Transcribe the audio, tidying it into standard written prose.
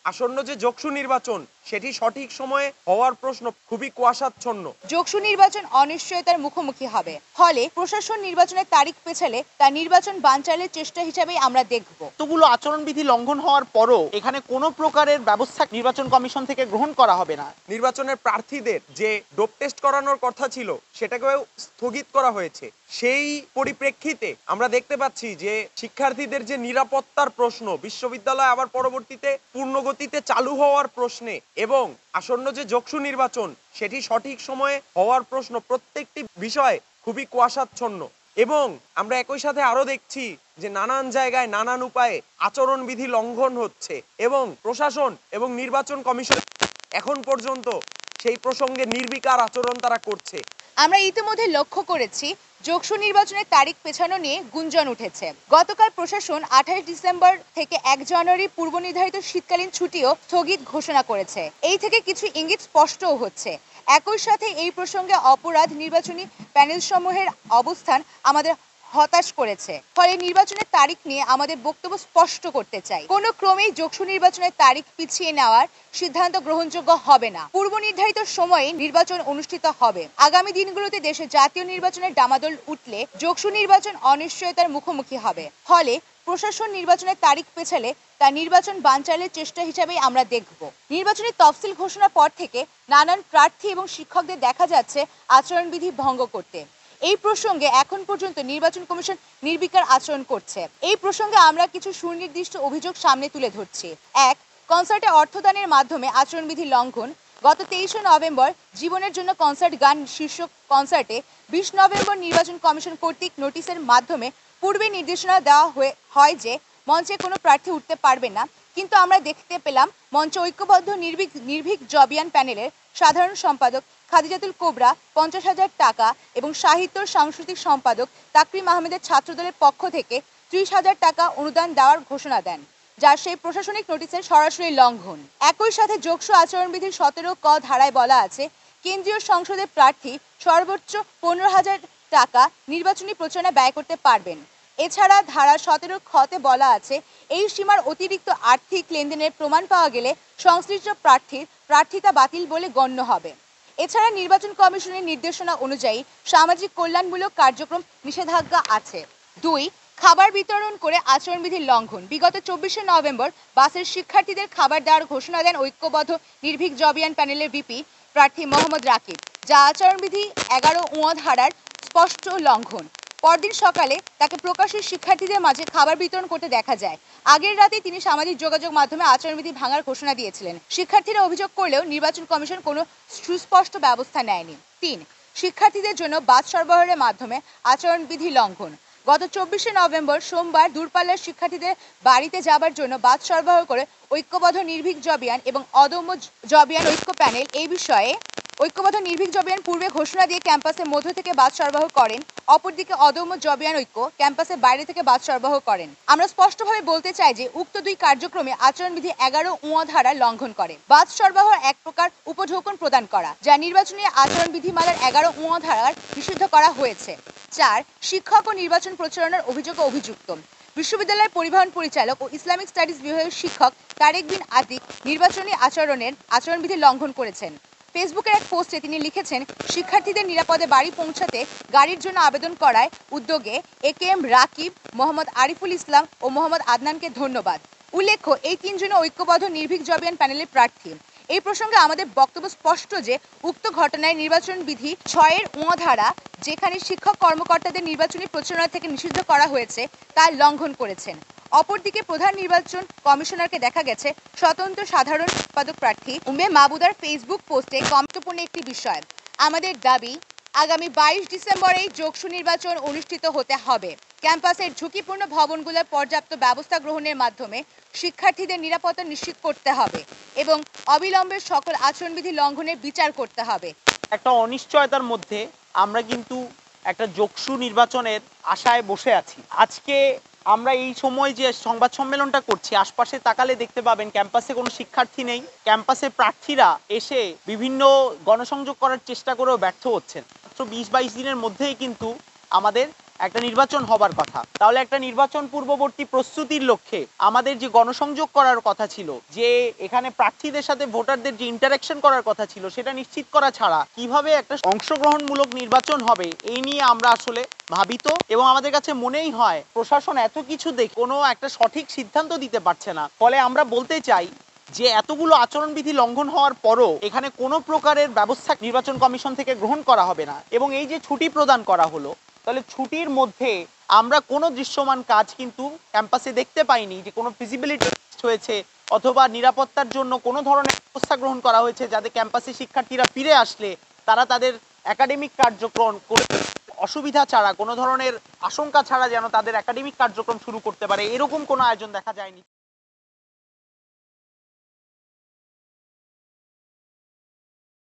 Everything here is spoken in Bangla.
আসন্ন যে যোগসু নির্বাচন সেটি সঠিক সময়ে হওয়ার প্রশ্ন খুবই কুয়াশাচ্ছন্ন। যোগসু নির্বাচন অনিশ্চয়তার মুখোমুখি হবে, ফলে প্রশাসন নির্বাচনের তারিখ পেছালে তা নির্বাচন বানচালের চেষ্টা হিসেবেই আমরা দেখব। এতগুলো আচরণবিধি লঙ্ঘন হওয়ার পরও এখানে কোনো প্রকারের ব্যবস্থা নির্বাচন কমিশন থেকে গ্রহণ করা হবে না। নির্বাচনের প্রার্থীদের যে ডোপ টেস্ট করানোর কথা ছিল সেটাকেও স্থগিত করা হয়েছে। সেই পরিপ্রেক্ষিতে আমরা দেখতে পাচ্ছি যে শিক্ষার্থীদের যে নিরাপত্তার প্রশ্ন, বিশ্ববিদ্যালয় আবার পরবর্তীতে পূর্ণগতিতে চালু হওয়ার প্রশ্নে এবং আসন্ন যে যোগসু নির্বাচন সেটি সঠিক সময়ে হওয়ার প্রশ্ন, প্রত্যেকটি বিষয় খুবই কুয়াশাচ্ছন্ন। এবং আমরা একই সাথে আরো দেখছি যে নানান জায়গায় নানান উপায়ে আচরণবিধি লঙ্ঘন হচ্ছে এবং প্রশাসন এবং নির্বাচন কমিশন এখন পর্যন্ত সেই প্রসঙ্গে নির্বিকার আচরণ তারা করছে। আমরা ইতিমধ্যে লক্ষ্য করেছি যোগসু নির্বাচনের তারিখ পেছানো নিয়ে গুঞ্জন উঠেছে। গতকাল প্রশাসন 28 ডিসেম্বর থেকে 1 জানুয়ারি পূর্ব নির্ধারিত শীতকালীন ছুটিও স্থগিত ঘোষণা করেছে। এই থেকে কিছু ইঙ্গিত স্পষ্টও হচ্ছে। একই সাথে এই প্রসঙ্গে অপরাধ নির্বাচনী প্যানেল সমূহের অবস্থান আমাদের হতাশ করেছে। ফলে নির্বাচনের তারিখ নিয়ে আমাদের বক্তব্য স্পষ্ট করতে চাই, কোনো ক্রমেই যোগসু নির্বাচনের তারিখ পিছিয়ে নেওয়ার সিদ্ধান্ত গ্রহণযোগ্য হবে না। পূর্ব নির্ধারিত সময়ে নির্বাচন অনুষ্ঠিত হবে। আগামী দিনগুলোতে দেশে জাতীয় নির্বাচনের ডামাডোল উঠলে যোগসু নির্বাচন অনিশ্চয়তার মুখোমুখি হবে। ফলে প্রশাসন নির্বাচনের তারিখ পেছালে তা নির্বাচন বানচালের চেষ্টা হিসেবেই আমরা দেখব। নির্বাচনের তফসিল ঘোষণার পর থেকে নানান প্রার্থী এবং শিক্ষকদের দেখা যাচ্ছে আচরণবিধি ভঙ্গ করতে। এই প্রসঙ্গে এখন পর্যন্ত নির্বাচন কমিশন নির্বিকার আচরণ করছে। এই প্রসঙ্গে আমরা কিছু সুনির্দিষ্ট অভিযোগ সামনে তুলে ধরছি। 1. কনসার্টে অর্থদানের মাধ্যমে আচরণবিধি লঙ্ঘন। গত 23 নভেম্বর জীবনের জন্য কনসার্ট গান শীর্ষক কনসার্টে 20 নভেম্বর নির্বাচন কমিশন কর্তৃক নোটিশের মাধ্যমে পূর্বে নির্দেশনা দেওয়া হয় যে মঞ্চে কোনো প্রার্থী উঠতে পারবে না, কিন্তু আমরা দেখতে পেলাম মঞ্চ ঐক্যবদ্ধ নির্ভীক জবিয়ান প্যানেলের সাধারণ সম্পাদক খাদিজাতুল কোবরা 50,000 টাকা এবং সাহিত্য সাংস্কৃতিক সম্পাদক তাকরিম আহমেদের ছাত্রদলের পক্ষ থেকে 30,000 টাকা অনুদান দেওয়ার ঘোষণা দেন, যা সেই প্রশাসনিক নোটিশের সরাসরি লঙ্ঘন। একই সাথে যোগসু আচরণবিধির 17 ক ধারায় বলা আছে, কেন্দ্রীয় সংসদের প্রার্থী সর্বোচ্চ 15,000 টাকা নির্বাচনী প্রচারণায় ব্যয় করতে পারবেন। এছাড়া ধারা 17 খতে বলা আছে, এই সীমার অতিরিক্ত আর্থিক লেনদেনের প্রমাণ পাওয়া গেলে সংশ্লিষ্ট প্রার্থীর প্রার্থিতা বাতিল বলে গণ্য হবে। এছাড়া নির্বাচন কমিশনের নির্দেশনা অনুযায়ী সামাজিক কল্যাণমূলক কার্যক্রম নিষেধাজ্ঞা আছে। 2. খাবার বিতরণ করে আচরণবিধির লঙ্ঘন। বিগত 24 নভেম্বর বাসের শিক্ষার্থীদের খাবার দেওয়ার ঘোষণা দেন ঐক্যবদ্ধ নির্ভীক জবিয়ান প্যানেলের ভিপি প্রার্থী মোহাম্মদ রাকিব, যা আচরণবিধি 11 ধারার স্পষ্ট লঙ্ঘন। পরদিন সকালে তাকে প্রকাশ্যে শিক্ষার্থীদের মাঝে খাবার বিতরণ করতে দেখা যায়। আগের রাতে তিনি সামাজিক যোগাযোগ মাধ্যমে আচরণবিধি ভাঙার ঘোষণা দিয়েছিলেন। শিক্ষার্থীরা অভিযোগ করলেও নির্বাচন কমিশন কোনো সুস্পষ্ট ব্যবস্থা নেয়নি। 3. শিক্ষার্থীদের জন্য বাস সরবরাহের মাধ্যমে আচরণবিধি লঙ্ঘন। গত 24 নভেম্বর সোমবার দূরপাল্লার শিক্ষার্থীদের বাড়িতে যাবার জন্য বাস সরবরাহ করে ঐক্যবদ্ধ নির্ভীক জবিয়ান এবং অদম্য জবিয়ান ঐক্য প্যানেল এই বিষয়ে ঐক্যবদ্ধ নির্ভীক জবিয়ান পূর্বে ঘোষণা দিয়ে ক্যাম্পাসের মধ্য থেকে বাস সরবরাহ করেন। অপরদিকে অদম্য জবিয়ান ঐক্য ক্যাম্পাসের বাইরে থেকে বাস সরবরাহ করেন। আমরা স্পষ্টভাবে বলতে চাই যে উক্ত দুই কার্যক্রমে আচরণবিধি 11 ধারা লঙ্ঘন করে। বাস সরবরাহ এক প্রকার উপঢৌকন প্রদান করা, যা নির্বাচনী আচরণবিধিমালার 11 ধারার নিষিদ্ধ করা হয়েছে। 4. শিক্ষক ও নির্বাচন প্রচারণার অভিযোগ ও অভিযুক্ত। বিশ্ববিদ্যালয়ের পরিবহন পরিচালক ও ইসলামিক স্টাডিজ বিভাগের শিক্ষক তারেক বিন আতিক নির্বাচনী আচরণবিধি লঙ্ঘন করেছেন। ফেসবুকের এক পোস্টে তিনি লিখেছেন, শিক্ষার্থীদের নিরাপদে বাড়ি পৌঁছাতে গাড়ির জন্য আবেদন করায় উদ্যোগে AKM রাকিব, মোহাম্মদ আরিফুল ইসলাম ও মোহাম্মদ আদনানকে ধন্যবাদ। উল্লেখ্য, এই তিনজনে ঐক্যবদ্ধ নির্ভীক জবিয়ান প্যানেলের প্রার্থী। এই প্রসঙ্গে আমাদের বক্তব্য স্পষ্ট যে উক্ত ঘটনায় নির্বাচন বিধি 6 ধারা, যেখানে শিক্ষক কর্মকর্তাদের নির্বাচনী প্রচারণা থেকে নিষিদ্ধ করা হয়েছে, তার লঙ্ঘন করেছেন। অপরদিকে প্রধান নির্বাচন কমিশনারকে দেখা গেছে স্বতন্ত্র সাধারণ সম্পাদক প্রার্থী উম্মে মাহবুদার ফেসবুক পোস্টে গুরুত্বপূর্ণ একটি বিষয়। আমাদের দাবি, আগামী 22 ডিসেম্বরেই যোগসু নির্বাচন অনুষ্ঠিত হতে হবে। ক্যাম্পাসের ঝুঁকিপূর্ণ ভবনগুলোর পর্যাপ্ত ব্যবস্থা গ্রহণের মাধ্যমে শিক্ষার্থীদের নিরাপত্তা নিশ্চিত করতে হবে এবং অবিলম্বে সকল আচরণবিধি লঙ্ঘনের বিচার করতে হবে। একটা অনিশ্চয়তার মধ্যে আমরা কিন্তু একটা যোগসু নির্বাচনের আশায় বসে আছি। আজকে আমরা এই সময় যে সংবাদ সম্মেলনটা করছি, আশপাশে তাকালে দেখতে পাবেন ক্যাম্পাসে কোনো শিক্ষার্থী নেই। ক্যাম্পাসে প্রার্থীরা এসে বিভিন্ন গণসংযোগ করার চেষ্টা করেও ব্যর্থ হচ্ছেন। মাত্র 20-22 দিনের মধ্যেই কিন্তু আমাদের একটা নির্বাচন হবার কথা, তাহলে একটা নির্বাচন পূর্ববর্তী প্রস্তুতির লক্ষ্যে আমাদের যে গণসংযোগ করার কথা ছিল, যে এখানে প্রার্থীদের সাথে ভোটারদের যে ইন্টারাকশন করার কথা ছিল, সেটা নিশ্চিত করা ছাড়া কিভাবে একটা অংশগ্রহণমূলক নির্বাচন হবে এই নিয়ে আমরা আসলে ভাবিত। এবং আমাদের কাছে মনেই হয় প্রশাসন এত কিছু দেখে কোনো একটা সঠিক সিদ্ধান্ত দিতে পারছে না। ফলে আমরা বলতে চাই যে এতগুলো আচরণবিধি লঙ্ঘন হওয়ার পরও এখানে কোনো প্রকারের ব্যবস্থা নির্বাচন কমিশন থেকে গ্রহণ করা হবে না। এবং এই যে ছুটি প্রদান করা হলো, তাহলে ছুটির মধ্যে আমরা কোনো দৃশ্যমান কাজ কিন্তু ক্যাম্পাসে দেখতে পাইনি, যে কোনো ফিজিবিলিটি হয়েছে অথবা নিরাপত্তার জন্য কোনো ধরনের ব্যবস্থা গ্রহণ করা হয়েছে যাতে ক্যাম্পাসে শিক্ষার্থীরা ফিরে আসলে তারা তাদের একাডেমিক কার্যক্রম অসুবিধা ছাড়া, কোনো ধরনের আশঙ্কা ছাড়া যেন তাদের একাডেমিক কার্যক্রম শুরু করতে পারে, এরকম কোনো আয়োজন দেখা যায়নি।